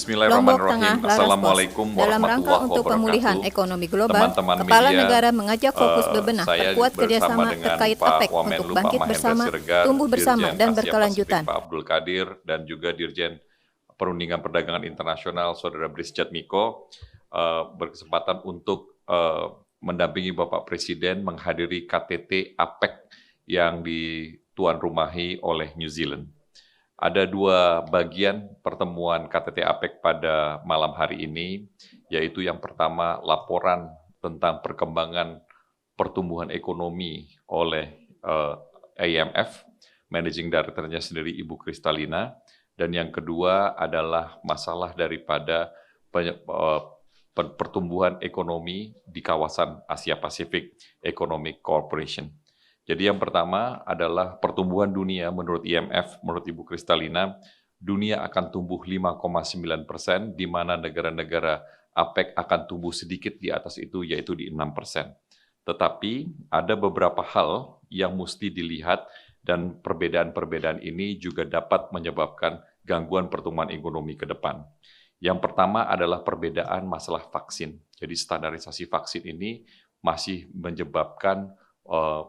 Lombok Bismillahirrahmanirrahim. Tengah, Laras Pos. Assalamualaikum Dalam rangka warahmatullahi untuk pemulihan wabarakatuh. ekonomi global, Teman-teman Kepala media, Negara mengajak fokus bebenah saya perkuat bersama kerjasama dengan terkait Pak APEC Wamenlu, untuk Pak bangkit Mahendra bersama, Siregar, tumbuh bersama, Dirjen dan Asia berkelanjutan. Pasifik Pak Abdul Qadir, dan juga Dirjen Perundingan Perdagangan Internasional Saudara Brisjat Miko berkesempatan untuk mendampingi Bapak Presiden menghadiri KTT APEC yang dituan rumahi oleh New Zealand. Ada dua bagian pertemuan KTT APEC pada malam hari ini, yaitu yang pertama laporan tentang perkembangan pertumbuhan ekonomi oleh IMF, Managing Director-nya sendiri Ibu Kristalina, dan yang kedua adalah masalah daripada pertumbuhan ekonomi di kawasan Asia Pasifik Economic Cooperation. Jadi yang pertama adalah pertumbuhan dunia menurut IMF, menurut Ibu Kristalina, dunia akan tumbuh 5,9%, di mana negara-negara APEC akan tumbuh sedikit di atas itu, yaitu di 6%. Tetapi ada beberapa hal yang mesti dilihat dan perbedaan-perbedaan ini juga dapat menyebabkan gangguan pertumbuhan ekonomi ke depan. Yang pertama adalah perbedaan masalah vaksin. Jadi standarisasi vaksin ini masih menyebabkan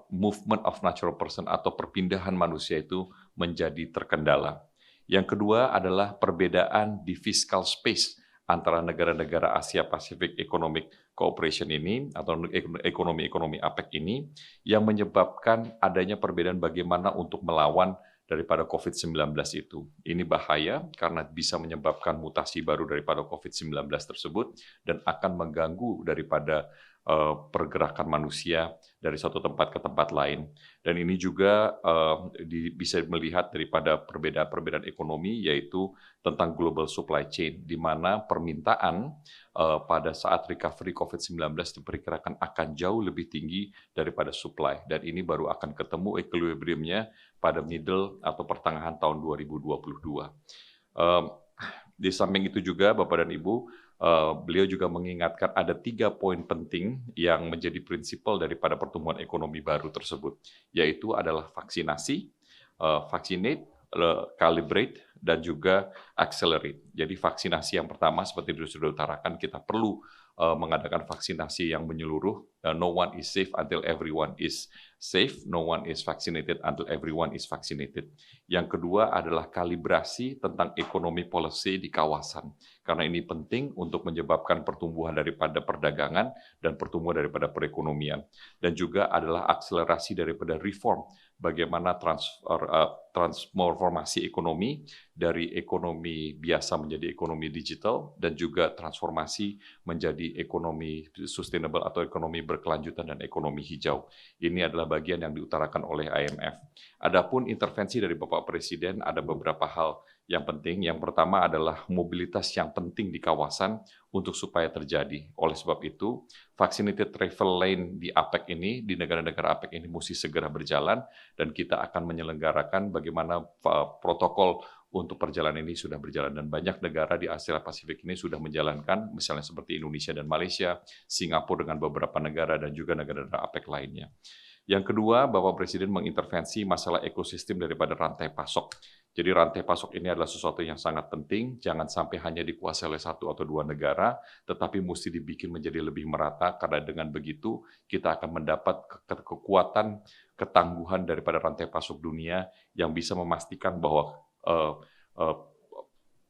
movement of natural person atau perpindahan manusia itu menjadi terkendala. Yang kedua adalah perbedaan di fiscal space antara negara-negara Asia Pacific Economic Cooperation ini atau ekonomi-ekonomi APEC ini yang menyebabkan adanya perbedaan bagaimana untuk melawan daripada COVID-19 itu. Ini bahaya karena bisa menyebabkan mutasi baru daripada COVID-19 tersebut dan akan mengganggu daripada pergerakan manusia dari satu tempat ke tempat lain. Dan ini juga bisa melihat daripada perbedaan-perbedaan ekonomi, yaitu tentang global supply chain, di mana permintaan pada saat recovery COVID-19 diperkirakan akan jauh lebih tinggi daripada supply. Dan ini baru akan ketemu equilibriumnya pada middle atau pertengahan tahun 2022. Di samping itu juga, Bapak dan Ibu, beliau juga mengingatkan ada 3 poin penting yang menjadi prinsipal daripada pertumbuhan ekonomi baru tersebut, yaitu adalah vaksinasi, vaccinate, calibrate, dan juga accelerate. Jadi vaksinasi yang pertama seperti sudah utarakan, kita perlu mengadakan vaksinasi yang menyeluruh. No one is safe until everyone is safe. No one is vaccinated until everyone is vaccinated. Yang kedua adalah kalibrasi tentang ekonomi policy di kawasan. Karena ini penting untuk menyebabkan pertumbuhan daripada perdagangan dan pertumbuhan daripada perekonomian. Dan juga adalah akselerasi daripada reform. Bagaimana transformasi ekonomi dari ekonomi biasa menjadi ekonomi digital dan juga transformasi menjadi ekonomi sustainable atau ekonomi berkelanjutan dan ekonomi hijau. Ini adalah bagian yang diutarakan oleh IMF. Adapun intervensi dari Bapak Presiden ada beberapa hal yang penting. Yang pertama adalah mobilitas yang penting di kawasan untuk supaya terjadi. Oleh sebab itu, vaccinated travel lane di APEC ini, di negara-negara APEC ini mesti segera berjalan dan kita akan menyelenggarakan bagaimana protokol untuk perjalanan ini sudah berjalan dan banyak negara di Asia Pasifik ini sudah menjalankan, misalnya seperti Indonesia dan Malaysia, Singapura dengan beberapa negara dan juga negara-negara APEC lainnya. Yang kedua, Bapak Presiden mengintervensi masalah ekosistem daripada rantai pasok. Jadi rantai pasok ini adalah sesuatu yang sangat penting, jangan sampai hanya dikuasai oleh 1 atau 2 negara, tetapi mesti dibikin menjadi lebih merata, karena dengan begitu kita akan mendapat kekuatan, ketangguhan daripada rantai pasok dunia yang bisa memastikan bahwa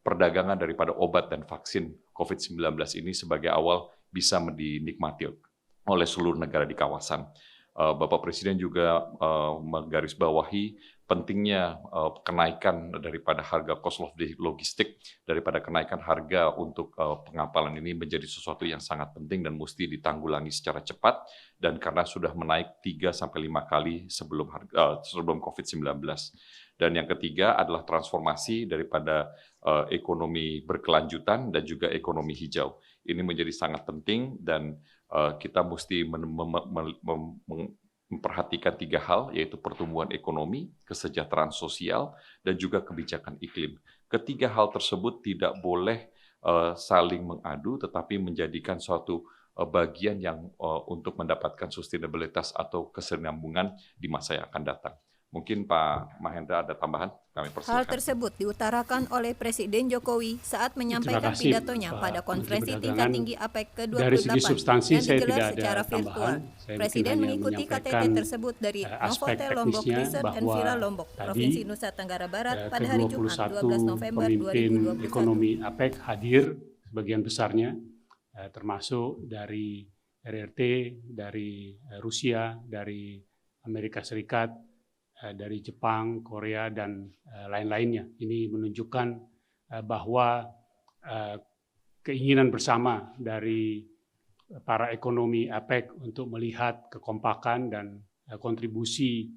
perdagangan daripada obat dan vaksin COVID-19 ini sebagai awal bisa dinikmati oleh seluruh negara di kawasan. Bapak Presiden juga menggarisbawahi pentingnya kenaikan daripada harga cost of logistik, daripada kenaikan harga untuk pengapalan ini menjadi sesuatu yang sangat penting dan mesti ditanggulangi secara cepat, dan karena sudah menaik 3-5 kali sebelum COVID-19. Dan yang ketiga adalah transformasi daripada ekonomi berkelanjutan dan juga ekonomi hijau. Ini menjadi sangat penting dan kita mesti memperhatikan 3 hal, yaitu pertumbuhan ekonomi, kesejahteraan sosial, dan juga kebijakan iklim. Ketiga hal tersebut tidak boleh saling mengadu, tetapi menjadikan suatu bagian yang untuk mendapatkan sustainabilitas atau kesinambungan di masa yang akan datang. Mungkin Pak Mahendra ada tambahan? Kami Hal persilakan. tersebut diutarakan oleh Presiden Jokowi saat menyampaikan pidatonya pada konferensi tingkat tinggi APEC ke-28 Dari segi substansi yang saya digelar tidak ada secara virtual. tambahan. Saya Presiden hanya mengikuti KTT menyampaikan tersebut dari aspek Novotel Lombok teknisnya Research and bahwa Villa Lombok, tadi Provinsi Nusa Tenggara Barat pada hari Jumat ke-21 12 November pemimpin 2021. ekonomi APEC hadir sebagian besarnya, termasuk dari RRT, dari Rusia, dari Amerika Serikat, dari Jepang, Korea, dan lain-lainnya. Ini menunjukkan bahwa keinginan bersama dari para ekonomi APEC untuk melihat kekompakan dan kontribusi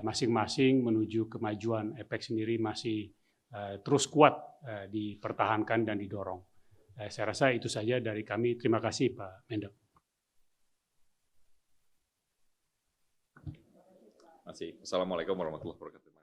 masing-masing menuju kemajuan APEC sendiri masih terus kuat dipertahankan dan didorong. Saya rasa itu saja dari kami. Terima kasih Pak Mendak. Assalamualaikum warahmatullahi wabarakatuh.